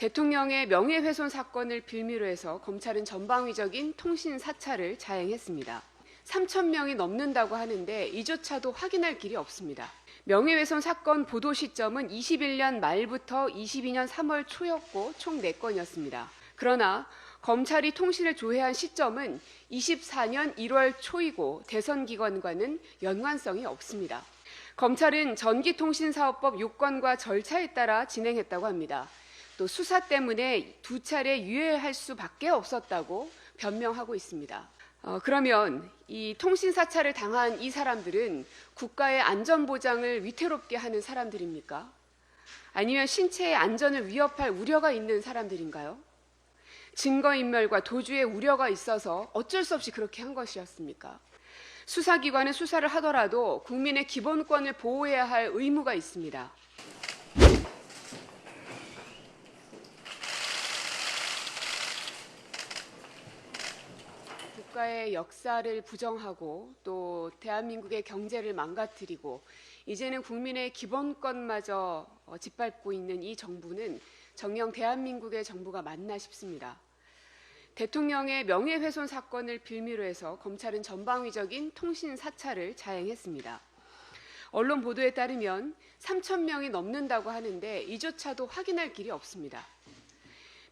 대통령의 명예훼손 사건을 빌미로 해서 검찰은 전방위적인 통신 사찰을 자행했습니다. 3,000명이 넘는다고 하는데 이조차도 확인할 길이 없습니다. 명예훼손 사건 보도 시점은 21년 말부터 22년 3월 초였고 총 4건이었습니다. 그러나 검찰이 통신을 조회한 시점은 24년 1월 초이고 대선 기간과는 연관성이 없습니다. 검찰은 전기통신사업법 요건과 절차에 따라 진행했다고 합니다. 또 수사 때문에 2차례 유예할 수밖에 없었다고 변명하고 있습니다. 그러면 이 통신 사찰을 당한 이 사람들은 국가의 안전 보장을 위태롭게 하는 사람들입니까? 아니면 신체의 안전을 위협할 우려가 있는 사람들인가요? 증거인멸과 도주의 우려가 있어서 어쩔 수 없이 그렇게 한 것이었습니까? 수사기관은 수사를 하더라도 국민의 기본권을 보호해야 할 의무가 있습니다. 국가의 역사를 부정하고 또 대한민국의 경제를 망가뜨리고 이제는 국민의 기본권마저 짓밟고 있는 이 정부는 정녕 대한민국의 정부가 맞나 싶습니다. 대통령의 명예훼손 사건을 빌미로 해서 검찰은 전방위적인 통신 사찰을 자행했습니다. 언론 보도에 따르면 3,000명이 넘는다고 하는데 이조차도 확인할 길이 없습니다.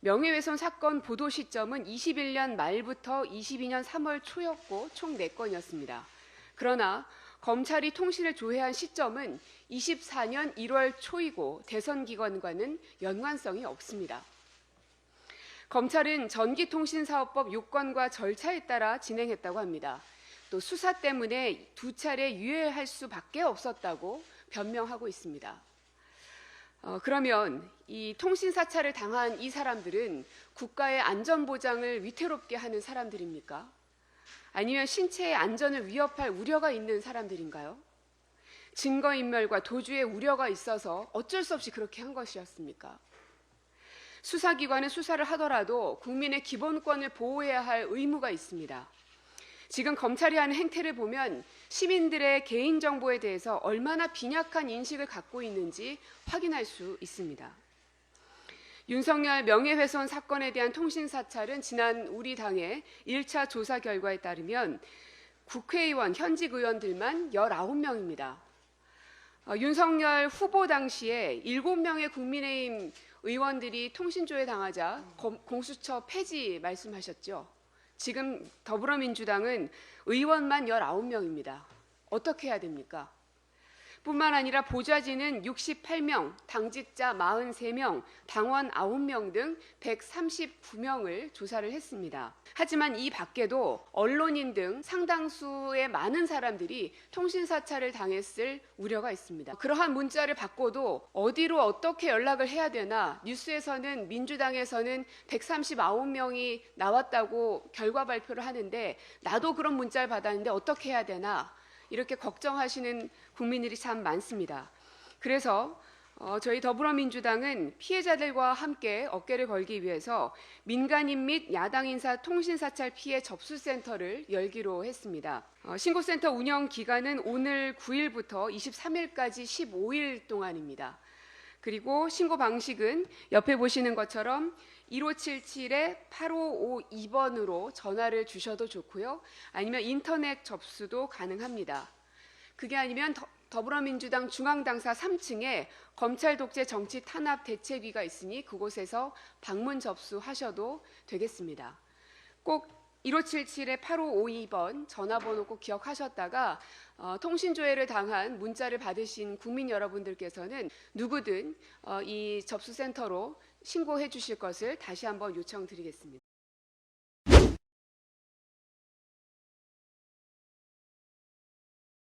명예훼손 사건 보도 시점은 21년 말부터 22년 3월 초였고 총 4건이었습니다. 그러나 검찰이 통신을 조회한 시점은 24년 1월 초이고 대선 기간과는 연관성이 없습니다. 검찰은 전기통신사업법 요건과 절차에 따라 진행했다고 합니다. 또 수사 때문에 2차례 유예할 수밖에 없었다고 변명하고 있습니다. 그러면 이 통신 사찰을 당한 이 사람들은 국가의 안전 보장을 위태롭게 하는 사람들입니까? 아니면 신체의 안전을 위협할 우려가 있는 사람들인가요? 증거인멸과 도주의 우려가 있어서 어쩔 수 없이 그렇게 한 것이었습니까? 수사기관은 수사를 하더라도 국민의 기본권을 보호해야 할 의무가 있습니다. 지금 검찰이 하는 행태를 보면 시민들의 개인정보에 대해서 얼마나 빈약한 인식을 갖고 있는지 확인할 수 있습니다. 윤석열 명예훼손 사건에 대한 통신사찰은 지난 우리 당의 1차 조사 결과에 따르면 국회의원, 현직 의원들만 19명입니다. 윤석열 후보 당시에 7명의 국민의힘 의원들이 통신조회 당하자 공수처 폐지 말씀하셨죠. 지금 더불어민주당은 의원만 19명입니다. 어떻게 해야 됩니까? 뿐만 아니라 보좌진은 68명, 당직자 43명, 당원 9명 등 139명을 조사를 했습니다. 하지만 이 밖에도 언론인 등 상당수의 많은 사람들이 통신사찰을 당했을 우려가 있습니다. 그러한 문자를 받고도 어디로 어떻게 연락을 해야 되나, 뉴스에서는 민주당에서는 139명이 나왔다고 결과 발표를 하는데 나도 그런 문자를 받았는데 어떻게 해야 되나, 이렇게 걱정하시는 국민들이 참 많습니다. 그래서 저희 더불어민주당은 피해자들과 함께 어깨를 걸기 위해서 민간인 및 야당 인사 통신사찰 피해 접수센터를 열기로 했습니다. 신고센터 운영 기간은 오늘 9일부터 23일까지 15일 동안입니다. 그리고 신고 방식은 옆에 보시는 것처럼 1577-8552번으로 전화를 주셔도 좋고요. 아니면 인터넷 접수도 가능합니다. 그게 아니면 더불어민주당 중앙당사 3층에 검찰 독재 정치 탄압 대책위가 있으니 그곳에서 방문 접수하셔도 되겠습니다. 꼭 1577-8552번 전화번호 꼭 기억하셨다가 통신조회를 당한 문자를 받으신 국민 여러분들께서는 누구든 이 접수센터로 신고해 주실 것을 다시 한번 요청드리겠습니다.